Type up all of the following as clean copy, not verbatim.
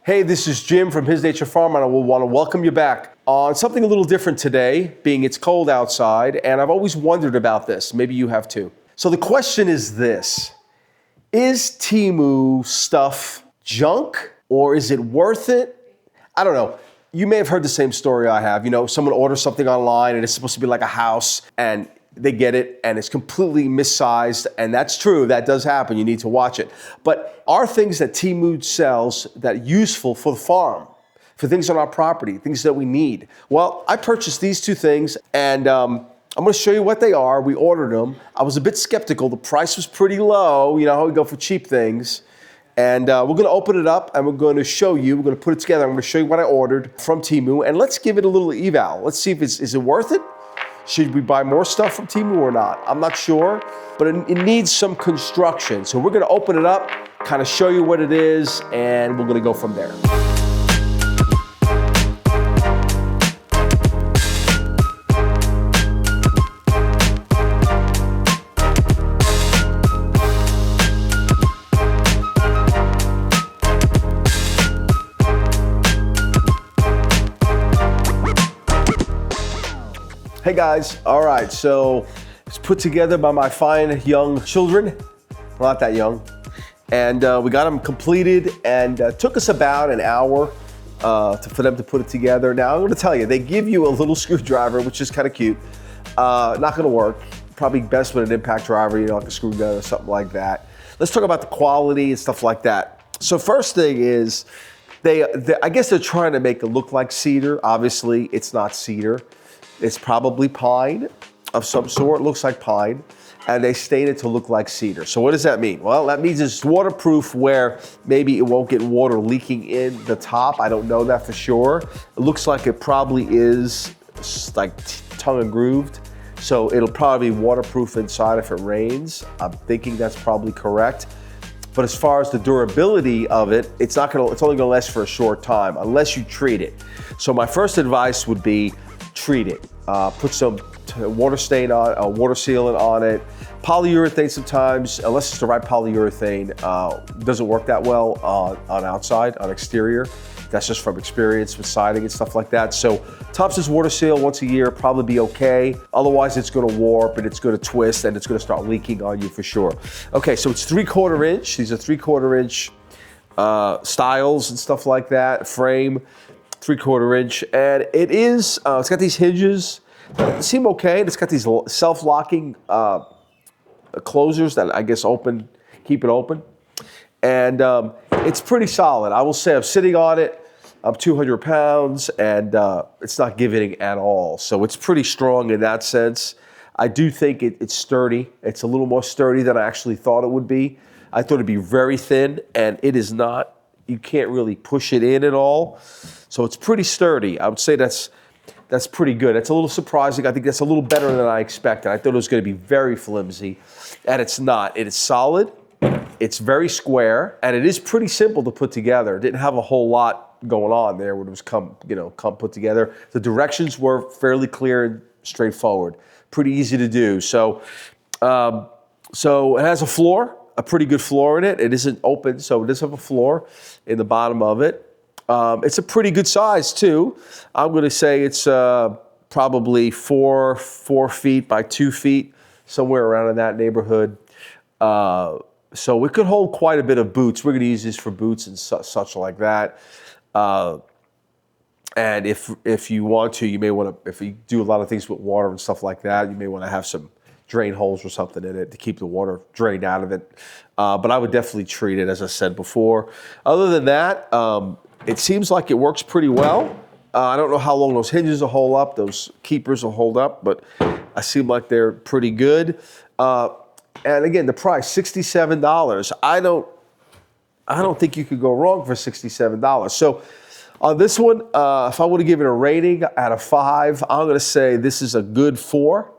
Hey, this is Jim from His Nature Farm, and I will want to welcome you back on something a little different today, being it's cold outside, and I've always wondered about this. Maybe you have too. So the question is this: is TEMU stuff junk, or is it worth it? I don't know. You may have heard the same story I have. You know, someone orders something online and it's supposed to be like a house, and they get it and it's completely missized, and that's true, that does happen, you need to watch it. But are things that TEMU sells that are useful for the farm, for things on our property, things that we need? Well, I purchased these two things, and I'm gonna show you what they are. We ordered them. I was a bit skeptical, the price was pretty low, you know how we go for cheap things. And we're gonna open it up and we're gonna show you, we're gonna put it together, I'm gonna show you what I ordered from TEMU, and let's give it a little eval. Let's see if is it worth it? Should we buy more stuff from TEMU or not? I'm not sure, but it needs some construction. So we're gonna open it up, kind of show you what it is, and we're gonna go from there. Hey guys, all right, so it's put together by my fine young children, well, not that young, and we got them completed, and took us about an hour for them to put it together. Now I'm gonna tell you, they give you a little screwdriver, which is kind of cute. Not gonna work, probably best with an impact driver, you know, like a screwdriver or something like that. Let's talk about the quality and stuff like that. So first thing is, I guess they're trying to make it look like cedar. Obviously, it's not cedar. It's probably pine of some sort, looks like pine, and they stain it to look like cedar. So what does that mean? Well, that means it's waterproof where maybe it won't get water leaking in the top. I don't know that for sure. It looks like it probably is like tongue and grooved. So it'll probably be waterproof inside if it rains. I'm thinking that's probably correct. But as far as the durability of it, it's only gonna last for a short time unless you treat it. So my first advice would be treat it. Put some water stain on, water sealant on it. Polyurethane sometimes, unless it's the right polyurethane, doesn't work that well on outside, on exterior. That's just from experience with siding and stuff like that. So Thompson's water seal once a year, probably be okay. Otherwise it's gonna warp and it's gonna twist and it's gonna start leaking on you for sure. Okay, so it's 3/4 inch. These are 3/4 inch styles and stuff like that, frame. 3/4 inch, and it is, it's got these hinges that seem okay, and it's got these self-locking closers that I guess keep it open, and it's pretty solid. I will say I'm sitting on it, I'm 200 pounds, and it's not giving at all, so it's pretty strong in that sense. I do think it's sturdy. It's a little more sturdy than I actually thought it would be. I thought it'd be very thin, and it is not. You can't really push it in at all. So it's pretty sturdy. I would say that's pretty good. It's a little surprising. I think that's a little better than I expected. I thought it was going to be very flimsy, and it's not. It is solid, it's very square, and it is pretty simple to put together. It didn't have a whole lot going on there when it was come put together. The directions were fairly clear and straightforward. Pretty easy to do. So it has a floor, a pretty good floor in it. It isn't open, so it does have a floor in the bottom of it. It's a pretty good size too. I'm gonna say it's probably 4 feet by 2 feet, somewhere around in that neighborhood. So it could hold quite a bit of boots. We're gonna use this for boots and such like that. And if you want to, you may wanna, if you do a lot of things with water and stuff like that, you may wanna have some drain holes or something in it to keep the water drained out of it. But I would definitely treat it, as I said before. Other than that, it seems like it works pretty well. I don't know how long those hinges will hold up, those keepers will hold up, but I seem like they're pretty good. And again, the price, $67. I don't think you could go wrong for $67. So on this one, if I were to give it a rating out of 5, I'm gonna say this is a good 4.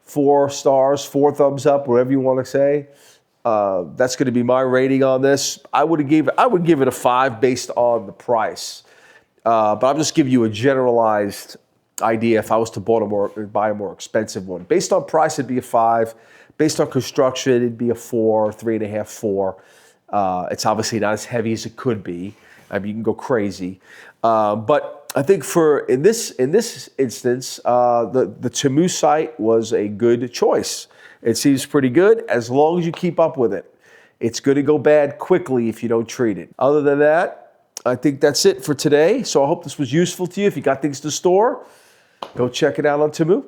4 stars, 4 thumbs up, whatever you want to say. That's going to be my rating on this. I would give it a 5 based on the price. But I'm just giving you a generalized idea if I was to buy a more expensive one. Based on price, it'd be a 5. Based on construction, it'd be a 4, 3.5, 4. It's obviously not as heavy as it could be. I mean, you can go crazy. But I think in this instance, the TEMU site was a good choice. It seems pretty good as long as you keep up with it. It's going to go bad quickly if you don't treat it. Other than that, I think that's it for today. So I hope this was useful to you. If you got things to store, go check it out on TEMU.